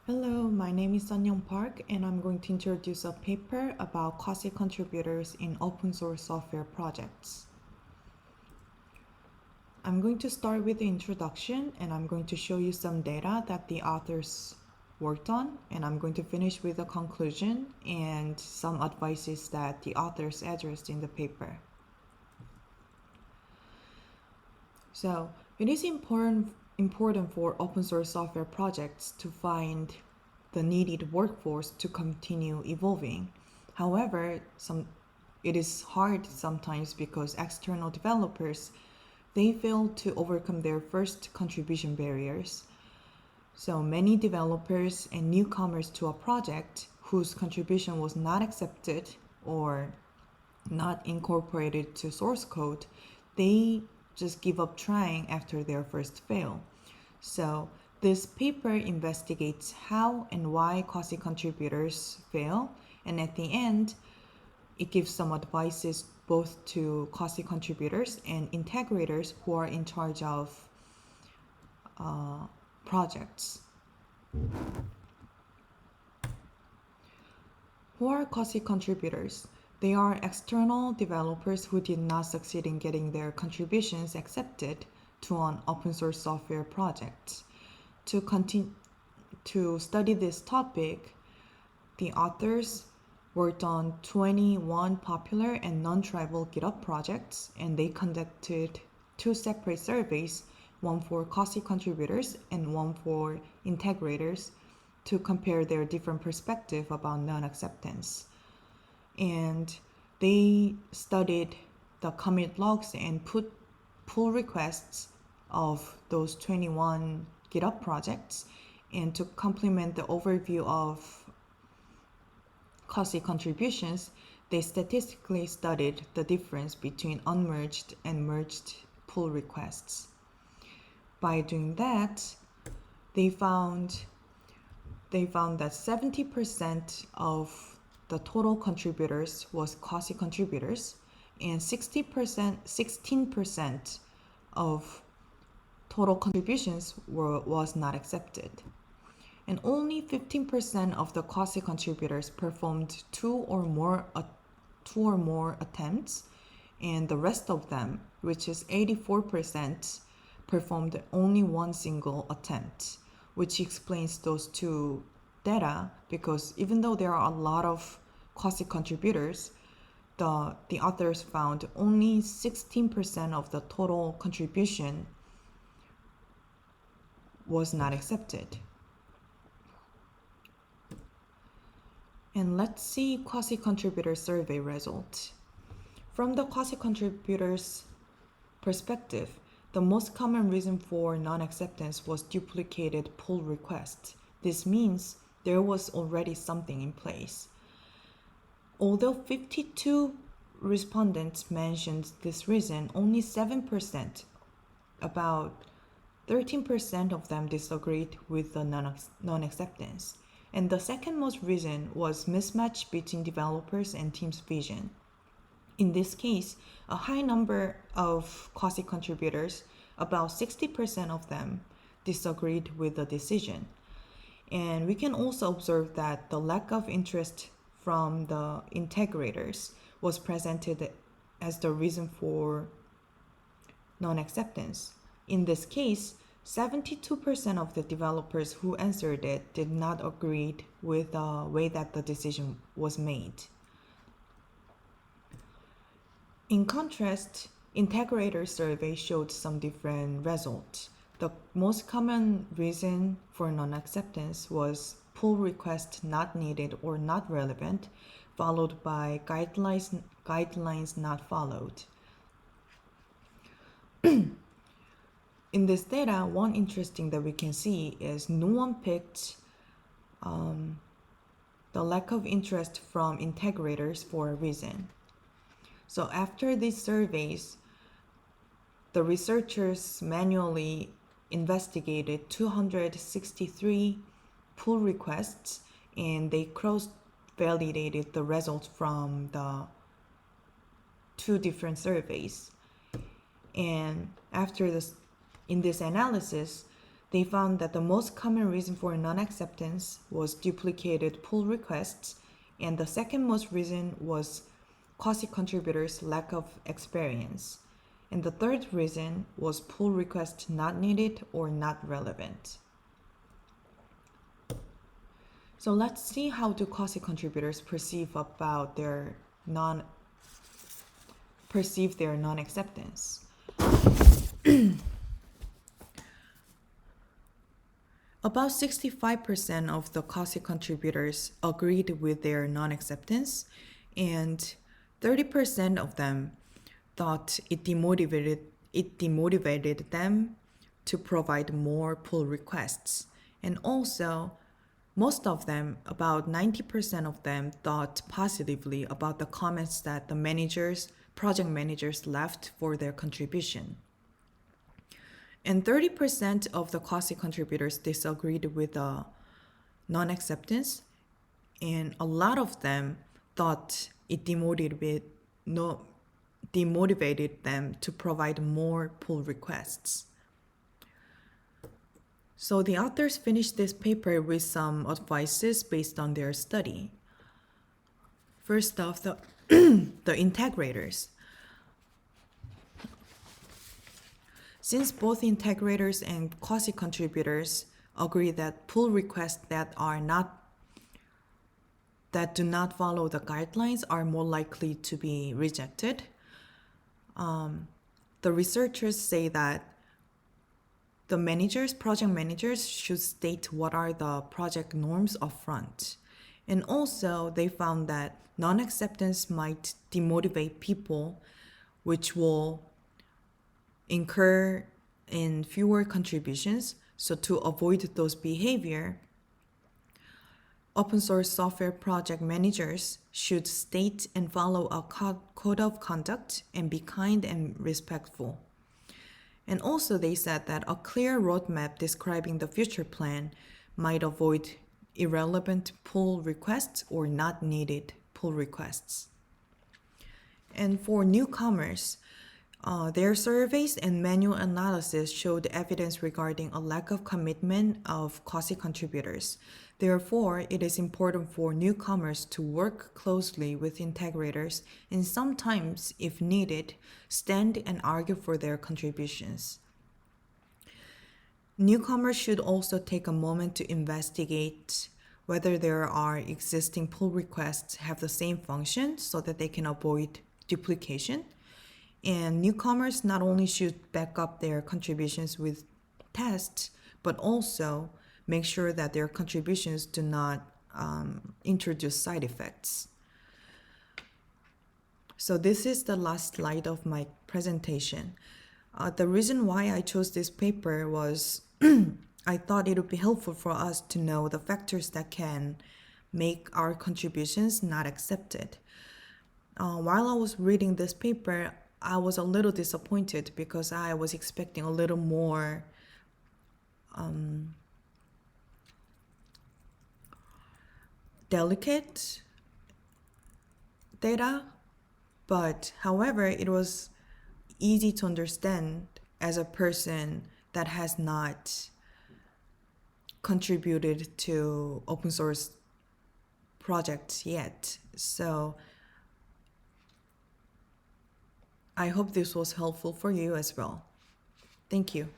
Hello, my name is Sun Young Park, and I'm going to introduce a paper about quasi-contributors in open source software projects. I'm going to start with the introduction, and I'm going to show you some data that the authors worked on, and I'm going to finish with a conclusion and some advices that the authors addressed in the paper. So it is important for open source software projects to find the needed workforce to continue evolving. However, it is hard sometimes because external developers they fail to overcome their first contribution barriers. So many developers and newcomers to a project whose contribution was not accepted or not incorporated to source code, they just give up trying after their first fail. So this paper investigates how and why quasi-contributors fail, and at the end, it gives some advices both to quasi-contributors and integrators who are in charge of projects. Who are quasi-contributors? They are external developers who did not succeed in getting their contributions accepted to an open source software project. To study this topic, the authors worked on 21 popular and non-tribal GitHub projects, and they conducted two separate surveys, one for quasi-contributors and one for integrators, to compare their different perspective about non-acceptance. And they studied the commit logs and put pull requests of those 21 GitHub projects. And to complement the overview of quasi-contributions, they statistically studied the difference between unmerged and merged pull requests. By doing that, they found that 70% of the total contributors was quasi-contributors, and 16% of total contributions was not accepted. And only 15% of the quasi-contributors performed two or more attempts, and the rest of them, which is 84%, performed only one single attempt, which explains those two data, because even though there are a lot of quasi-contributors, the authors found only 16% of the total contribution was not accepted. And let's see quasi-contributor survey results. From the quasi-contributors' perspective, the most common reason for non-acceptance was duplicated pull requests. This means there was already something in place. Although 52 respondents mentioned this reason, only 7%, about 13% of them disagreed with the non-acceptance. And the second most reason was mismatch between developers and team's vision. In this case, a high number of quasi-contributors, about 60% of them, disagreed with the decision. And we can also observe that the lack of interest from the integrators was presented as the reason for non-acceptance. In this case, 72% of the developers who answered it did not agree with the way that the decision was made. In contrast, integrator survey showed some different results. The most common reason for non-acceptance was pull request not needed or not relevant, followed by guidelines not followed. In this data, one interesting that we can see is no one picked the lack of interest from integrators for a reason. So after these surveys, the researchers manually investigated 263 pull requests, and they cross-validated the results from the two different surveys. And in this analysis, they found that the most common reason for non-acceptance was duplicated pull requests, and the second most reason was quasi-contributors' lack of experience. And the third reason was pull request not needed or not relevant. So let's see how do quasi-contributors perceive their non-acceptance. About 65% of the quasi-contributors agreed with their non-acceptance, and 30% of them thought it demotivated them to provide more pull requests. And also, most of them, about 90% of them, thought positively about the comments that the project managers left for their contribution. And 30% of the quasi-contributors disagreed with the non-acceptance, and a lot of them thought it demotivated them to provide more pull requests. So the authors finished this paper with some advices based on their study. First off, the integrators. Since both integrators and quasi-contributors agree that pull requests that do not follow the guidelines are more likely to be rejected, the researchers say that the project managers should state what are the project norms upfront. And also, they found that non-acceptance might demotivate people, which will incur in fewer contributions. So to avoid those behavior, open source software project managers should state and follow a code of conduct and be kind and respectful. And also they said that a clear roadmap describing the future plan might avoid irrelevant pull requests or not needed pull requests. And for newcomers, their surveys and manual analysis showed evidence regarding a lack of commitment of quasi-contributors. Therefore, it is important for newcomers to work closely with integrators and sometimes, if needed, stand and argue for their contributions. Newcomers should also take a moment to investigate whether there are existing pull requests have the same function so that they can avoid duplication. And newcomers not only should back up their contributions with tests, but also make sure that their contributions do not introduce side effects. So this is the last slide of my presentation. The reason why I chose this paper was I thought it would be helpful for us to know the factors that can make our contributions not accepted. While I was reading this paper, I was a little disappointed because I was expecting a little more delicate data, but however, it was easy to understand as a person that has not contributed to open source projects yet. So I hope this was helpful for you as well. Thank you.